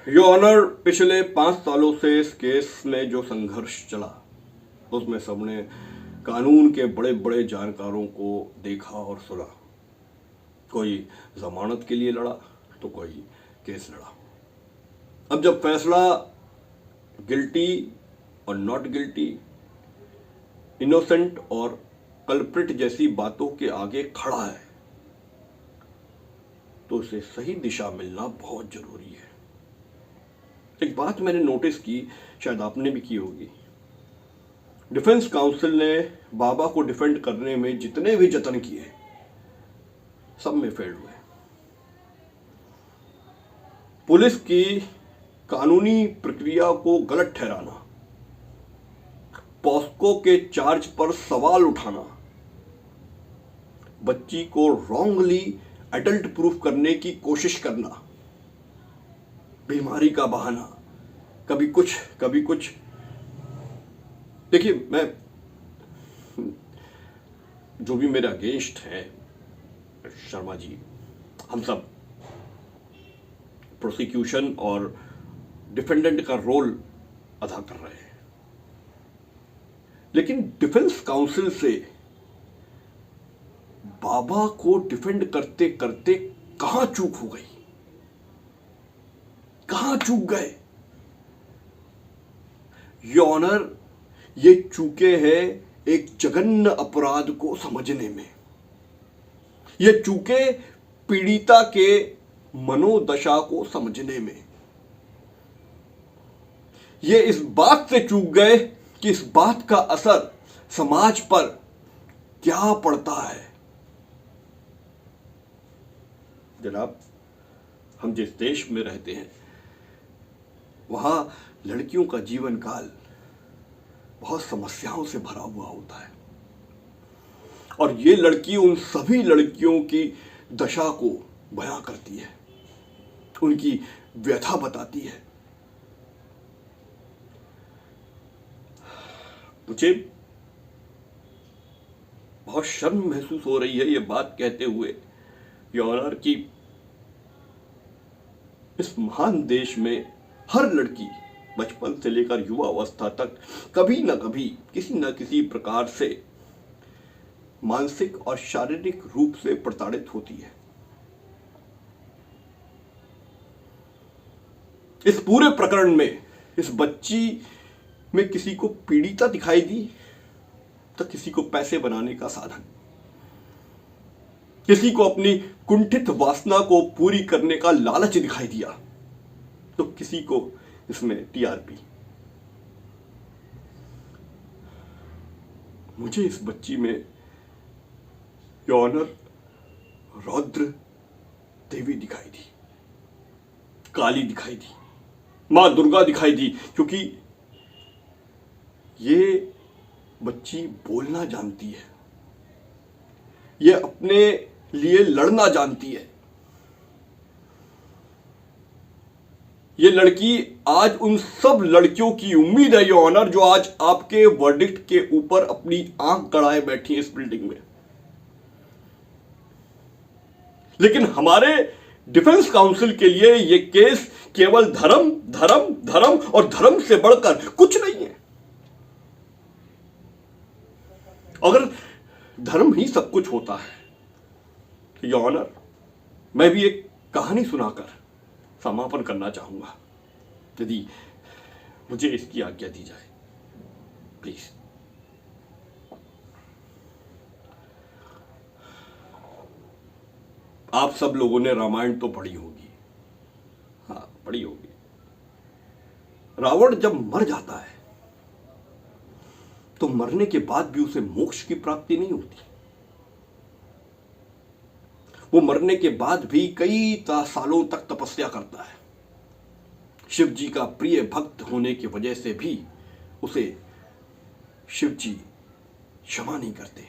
Your honour, पिछले 5 सालों से इस केस में जो संघर्ष चला उसमें सबने कानून के बड़े बड़े जानकारों को देखा और सुना। कोई जमानत के लिए लड़ा तो कोई केस लड़ा। अब जब फैसला गिल्टी और नॉट गिल्टी, इनोसेंट और कल्प्रिट जैसी बातों के आगे खड़ा है तो उसे सही दिशा मिलना बहुत जरूरी है। एक बात मैंने नोटिस की, शायद आपने भी की होगी। डिफेंस काउंसिल ने बाबा को डिफेंड करने में जितने भी जतन किए सब में फेल हुए। पुलिस की कानूनी प्रक्रिया को गलत ठहराना, पॉस्को के चार्ज पर सवाल उठाना, बच्ची को रॉन्गली एडल्ट प्रूफ करने की कोशिश करना, बीमारी का बहाना, कभी कुछ कभी कुछ। देखिए, मैं जो भी मेरे अगेंस्ट है शर्मा जी, हम सब प्रोसिक्यूशन और डिफेंडेंट का रोल अदा कर रहे हैं, लेकिन डिफेंस काउंसिल से बाबा को डिफेंड करते करते कहां चूक हो गई, कहां चूक गए। योर ऑनर, ये चूके हैं एक जघन्य अपराध को समझने में। ये चूके पीड़िता के मनोदशा को समझने में। ये इस बात से चूक गए कि इस बात का असर समाज पर क्या पड़ता है। जनाब, हम जिस देश में रहते हैं वहां लड़कियों का जीवन काल बहुत समस्याओं से भरा हुआ होता है और ये लड़की उन सभी लड़कियों की दशा को बयां करती है, उनकी व्यथा बताती है। मुझे बहुत शर्म महसूस हो रही है ये बात कहते हुए, योर ऑनर, कि इस महान देश में हर लड़की बचपन से लेकर युवा अवस्था तक कभी न कभी किसी न किसी प्रकार से मानसिक और शारीरिक रूप से प्रताड़ित होती है। इस पूरे प्रकरण में इस बच्ची में किसी को पीड़िता दिखाई दी तो किसी को पैसे बनाने का साधन, किसी को अपनी कुंठित वासना को पूरी करने का लालच दिखाई दिया तो किसी को इसमें टीआरपी। मुझे इस बच्ची में योर ऑनर रौद्र देवी दिखाई दी, काली दिखाई दी, मां दुर्गा दिखाई दी, क्योंकि ये बच्ची बोलना जानती है, ये अपने लिए लड़ना जानती है। ये लड़की आज उन सब लड़कियों की उम्मीद है योर ऑनर जो आज आपके वर्डिक्ट के ऊपर अपनी आंख गड़ाए बैठी है इस बिल्डिंग में। लेकिन हमारे डिफेंस काउंसिल के लिए यह केस केवल धर्म धर्म धर्म और धर्म से बढ़कर कुछ नहीं है। अगर धर्म ही सब कुछ होता है तो योर ऑनर, मैं भी एक कहानी सुनाकर समापन करना चाहूंगा, यदि मुझे इसकी आज्ञा दी जाए, प्लीज। आप सब लोगों ने रामायण तो पढ़ी होगी, हाँ पढ़ी होगी। रावण जब मर जाता है तो मरने के बाद भी उसे मोक्ष की प्राप्ति नहीं होती। वो मरने के बाद भी कई सालों तक तपस्या करता है। शिव जी का प्रिय भक्त होने की वजह से भी उसे शिव जी क्षमा नहीं करते।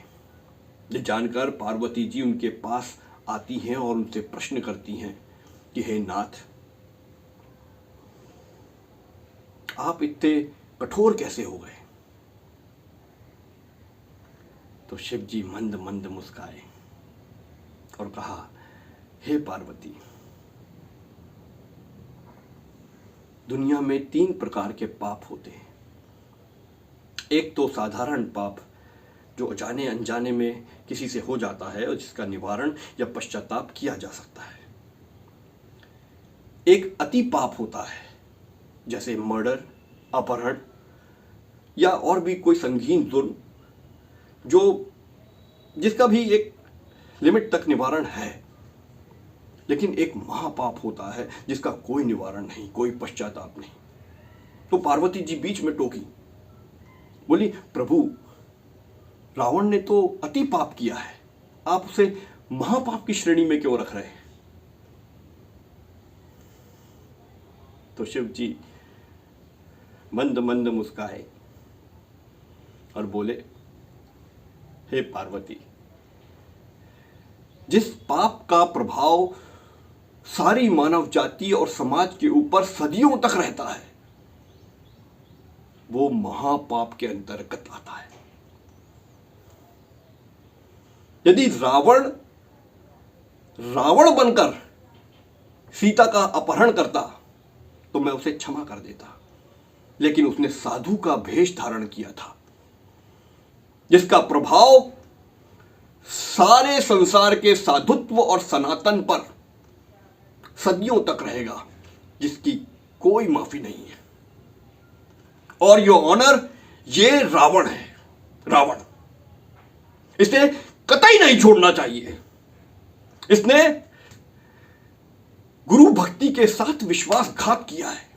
ये जानकर पार्वती जी उनके पास आती हैं और उनसे प्रश्न करती हैं कि हे नाथ, आप इतने कठोर कैसे हो गए। तो शिव जी मंद मंद मुस्काए और कहा, हे पार्वती, दुनिया में 3 प्रकार के पाप होते हैं। एक तो साधारण पाप जो अजाने अनजाने में किसी से हो जाता है और जिसका निवारण या पश्चाताप किया जा सकता है। एक अति पाप होता है, जैसे मर्डर, अपहरण या और भी कोई संगीन जुर्म जो जिसका भी एक लिमिट तक निवारण है। लेकिन एक महापाप होता है जिसका कोई निवारण नहीं, कोई पश्चाताप नहीं। तो पार्वती जी बीच में टोकी, बोली, प्रभु रावण ने तो अति पाप किया है, आप उसे महापाप की श्रेणी में क्यों रख रहे हैं? तो शिव जी मंद मंद मुस्काए और बोले, हे पार्वती, जिस पाप का प्रभाव सारी मानव जाति और समाज के ऊपर सदियों तक रहता है वो महापाप के अंतर्गत आता है। यदि रावण बनकर सीता का अपहरण करता तो मैं उसे क्षमा कर देता, लेकिन उसने साधु का भेष धारण किया था जिसका प्रभाव सारे संसार के साधुत्व और सनातन पर सदियों तक रहेगा, जिसकी कोई माफी नहीं है। और योर ऑनर, ये रावण है, रावण। इसे कतई नहीं छोड़ना चाहिए। इसने गुरु भक्ति के साथ विश्वासघात किया है,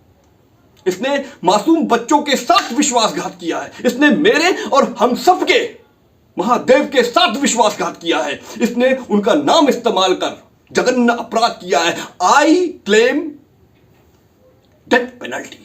इसने मासूम बच्चों के साथ विश्वासघात किया है, इसने मेरे और हम सबके महादेव के साथ विश्वासघात किया है, इसने उनका नाम इस्तेमाल कर जघन्य अपराध किया है। I claim death penalty.